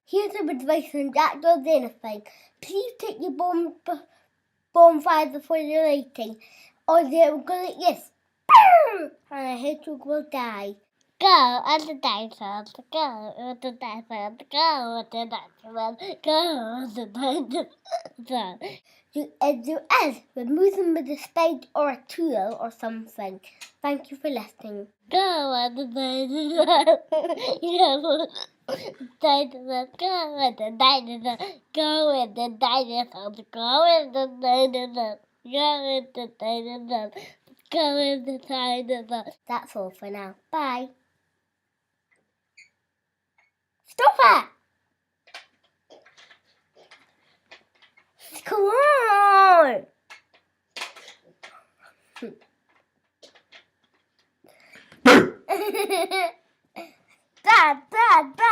Here's some advice on that does anything. Please take your bonfire before you're lighting, or they will go like this. And a hedgehog will die. Go on the dinosaurs, go on the dinosaurs, go on the dinosaurs, go on the dinosaurs. Do as remove them with a spade or a tool or something. Thank you for listening. Go on the dinosaurs. Dinosaurs, go with the dinosaurs, go with the dinosaurs, go with the dinosaurs, go with the dinosaurs, go with the dinosaurs. That's all for now. Bye. Stop it! Come on! Dad, Dad, Dad!